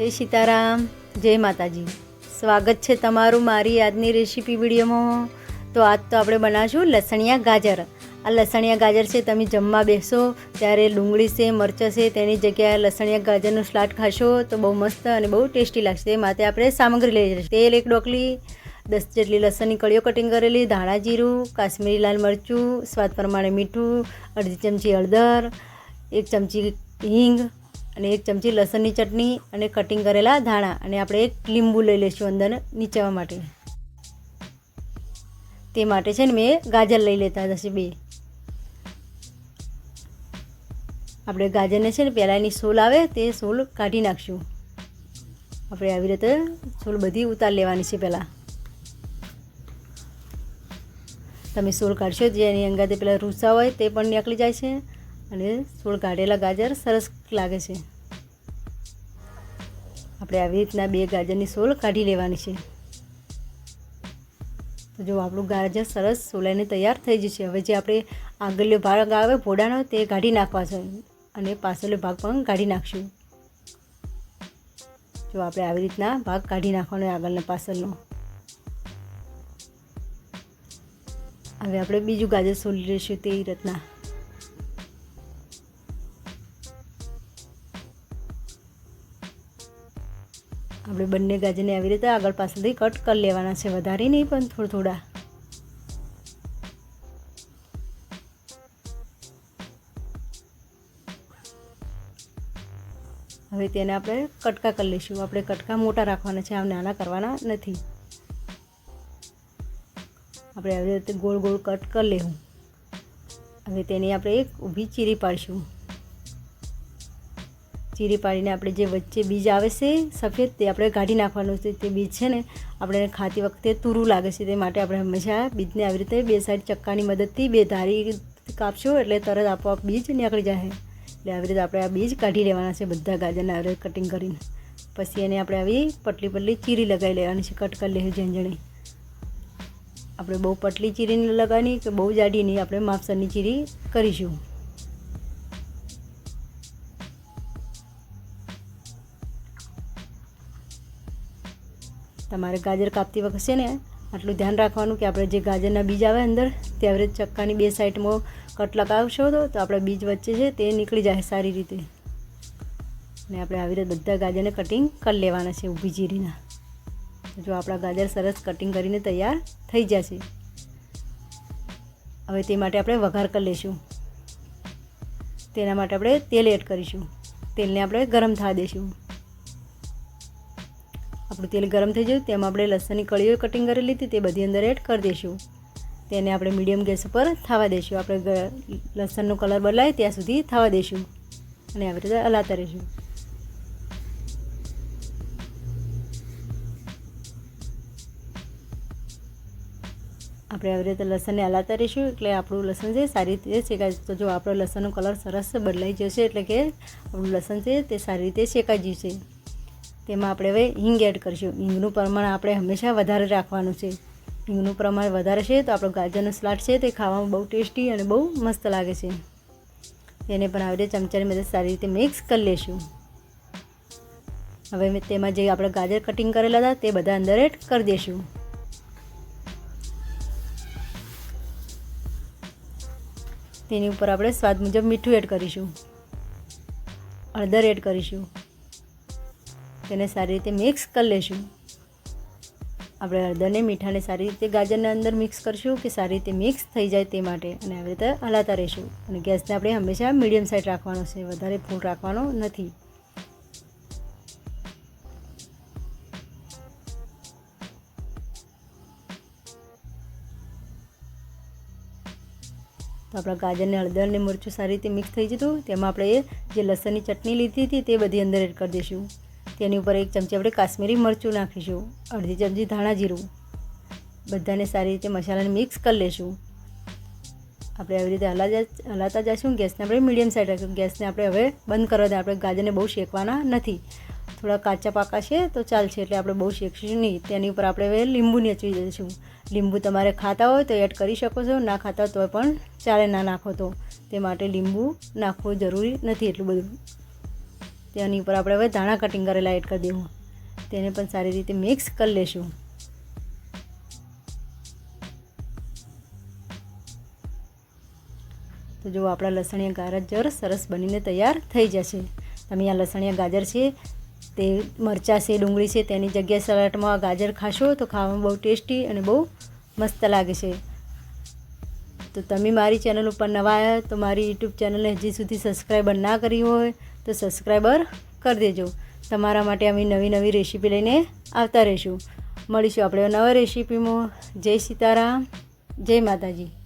જય સીતારામ, જય માતાજી. સ્વાગત છે તમારું મારી આજની રેસીપી વિડીયોમાં. તો આજ તો આપણે બનાવીશું લસણિયા ગાજર. આ લસણિયા ગાજર છે, તમે જમવા બેસો ત્યારે ડુંગળી છે, મરચાં છે, તેની જગ્યાએ લસણિયા ગાજરનું સ્લાડ ખાશો તો બહુ મસ્ત અને બહુ ટેસ્ટી લાગશે. તે માટે આપણે સામગ્રી લઈ જઈશું. તેલ 1 ડોકલી, 10 જેટલી લસણની કળીઓ કટિંગ કરેલી, ધાણા જીરું, કાશ્મીરી લાલ મરચું, સ્વાદ પ્રમાણે મીઠું, અડધી ચમચી હળદર, 1 ચમચી હિંગ અને 1 ચમચી લસણની ચટણી અને કટિંગ કરેલા ધાણા. અને આપણે 1 લીંબુ લઈ લઈશું અંદર નીચવા માટે. તે માટે છે ને મેં ગાજર લઈ લેતા જશે 2. આપણે ગાજરને છે ને પહેલાં એની સોલ આવે તે સોલ કાઢી નાખશું. આપણે આવી રીતે સોલ બધી ઉતાર લેવાની છે. પહેલાં તમે સોલ કાઢશો જેની અંગાતે પેલા રૂસા હોય તે પણ નીકળી જાય છે અને સોળ કાઢેલા ગાજર સરસ લાગે છે. આપણે આવી રીતના 2 ગાજરની સોલ કાઢી લેવાની છે. તો જો આપણું ગાજર સરસ સોલાઈને તૈયાર થઈ જશે. હવે જે આપણે આગળનો ભાગ આવે ભોડાનો તે કાઢી નાખવા છે અને પાછળનો ભાગ પણ કાઢી નાખશું. જો આપણે આવી રીતના ભાગ કાઢી નાખવાનો આગળનો પાછળનો. હવે આપણે બીજું ગાજર સોલી લઈશું તે રીતના. આપણે બંને ગાજરને આવી રીતે આગળ પાછળથી કટ કરી લેવાના છે, વધારે નહીં પણ થોડા. હવે તેને આપણે કટકા કરી લઈશું. આપણે કટકા મોટા રાખવાના છે, આમ નાના કરવાના નથી. આપણે આવી રીતે ગોળ ગોળ કટ કરી લેવું. હવે તેની આપણે એક ઊભી ચીરી પાડીશું. ચીરી પાડીને આપણે જે વચ્ચે બીજ આવે છે સફેદ તે આપણે કાઢી નાખવાનું છે. તે બીજ છે ને આપણે ખાતી વખતે તુરું લાગે છે, તે માટે આપણે હંમેશા બીજને આવી રીતે 2 સાઈડ ચક્કાની મદદથી 2 ધારી કાપશું એટલે તરત આપોઆપ બીજ નીકળી જાય. એટલે આવી રીતે આપણે આ બીજ કાઢી લેવાના છે બધા ગાજરના આવી રીતે કટિંગ કરીને. પછી એને આપણે આવી પટલી પટલી ચીરી લગાવી લેવાની છે, કટ કરી લેવું ઝીણી. આપણે બહુ પટલી ચીરીને લગાવવાની કે બહુ જાડી નહીં, આપણે માપસરની ચીરી કરીશું. તમારે ગાજર કાપતી વખતે છે ને આટલું ધ્યાન રાખવાનું કે આપણે જે ગાજરના બીજ આવે અંદર તે આવી રીતે ચક્કાની 2 સાઈડમાં કટ લગાવશો તો આપણે બીજ વચ્ચે છે તે નીકળી જાય સારી રીતે. અને આપણે આવી રીતે બધા ગાજરને કટિંગ કરી લેવાના છે ઊભી ચીરીના. જો આપણા ગાજર સરસ કટિંગ કરીને તૈયાર થઈ જશે. હવે તે માટે આપણે વઘાર કરી લઈશું. તેના માટે આપણે તેલ એડ કરીશું. તેલને આપણે ગરમ થવા દઈશું. આપણું તેલ ગરમ થઈ જાય તેમાં આપણે લસણની કળીઓ કટિંગ કરેલી હતી તે બધી અંદર એડ કરી દઈશું. તેને આપણે મીડિયમ ગેસ ઉપર થવા દઈશું. આપણે લસણનો કલર બદલાય ત્યાં સુધી થવા દઈશું અને આવી રીતે હલાવતા રહીશું. આપણે આવી રીતે લસણને હલાવતા રહીશું એટલે આપણું લસણ છે સારી રીતે શેકાય. તો જો આપણો લસણનો કલર સરસ બદલાઈ જશે એટલે કે આપણું લસણ છે તે સારી રીતે શેકાઈ જશે. તેમાં આપણે હવે હિંગ એડ કરીશું. હિંગનું પ્રમાણ આપણે હંમેશા વધારે રાખવાનું છે. હિંગનું પ્રમાણ વધારે છે તો આપણો ગાજરનો સ્લાડ છે તે ખાવામાં બહુ ટેસ્ટી અને બહુ મસ્ત લાગે છે. તેને પણ આવી રીતે ચમચાની મદદ સારી રીતે મિક્સ કરી લઈશું. હવે તેમાં જે આપણે ગાજર કટિંગ કરેલા હતા તે બધા અંદર એડ કરી દઈશું. તેની ઉપર આપણે સ્વાદ મુજબ મીઠું એડ કરીશું, હળદર એડ કરીશું. તેને સારી રીતે મિક્સ કરી લઈશું. આપણે હળદરને મીઠાને સારી રીતે ગાજરના અંદર મિક્સ કરીશું કે સારી રીતે મિક્સ થઈ જાય તે માટે. અને આવી રીતે હલાવતા રહીશું. અને ગેસને આપણે હંમેશા મીડિયમ સાઈડ રાખવાનો છે, વધારે ફૂલ રાખવાનો નથી. તો આપણા ગાજરને હળદર અને મરચું સારી રીતે મિક્સ થઈ જતું. તેમાં આપણે જે લસણની ચટણી લીધી હતી તે બધી અંદર એડ કરી દઈશું. તેની ઉપર 1 ચમચી આપણે કાશ્મીરી મરચું નાખીશું, અડધી ચમચી ધાણા જીરું. બધાને સારી રીતે મસાલાને મિક્સ કરી લઈશું. આપણે આવી રીતે હલાવતા જઈશું. ગેસને આપણે મીડિયમ સાઈડ રાખીશું. ગેસને આપણે હવે બંધ કરવા દે. આપણે ગાજરને બહુ શેકવાના નથી, થોડા કાચા પાકા છે તો ચાલશે, એટલે આપણે બહુ શેકીશું નહીં. તેની ઉપર આપણે હવે લીંબુ નીચવી દઈશું. લીંબુ તમારે ખાતા હોય તો એડ કરી શકો છો, ના ખાતા હોય તો પણ ચાલે, ના નાખો તો. તે માટે લીંબુ નાખવું જરૂરી નથી એટલું બધું. તેની ઉપર આપણે હવે ધાણા કટિંગ કરેલા એડ કરી દેવું. તેને પણ સારી રીતે મિક્સ કરી લેશું. તો જો આપણા લસણિયા ગાજર સરસ બનીને તૈયાર થઈ જશે. તમે આ લસણિયા ગાજર છે તે મરચાં છે, ડુંગળી છે, તેની જગ્યાએ સલાડમાં આ ગાજર ખાશો તો ખાવામાં બહુ ટેસ્ટી અને બહુ મસ્ત લાગે છે. તો તમે મારી ચેનલ ઉપર નવા આવ્યા તો મારી યુટ્યુબ ચેનલને હજી સુધી સબસ્ક્રાઈબર ના કરી હોય તો સબસ્ક્રાઈબર કરી દેજો. તમારા માટે અમે નવી નવી રેસીપી લઈને આવતા રહીશું. મળીશું આપણે નવા રેસીપીમાં. જય સીતારામ, જય માતાજી.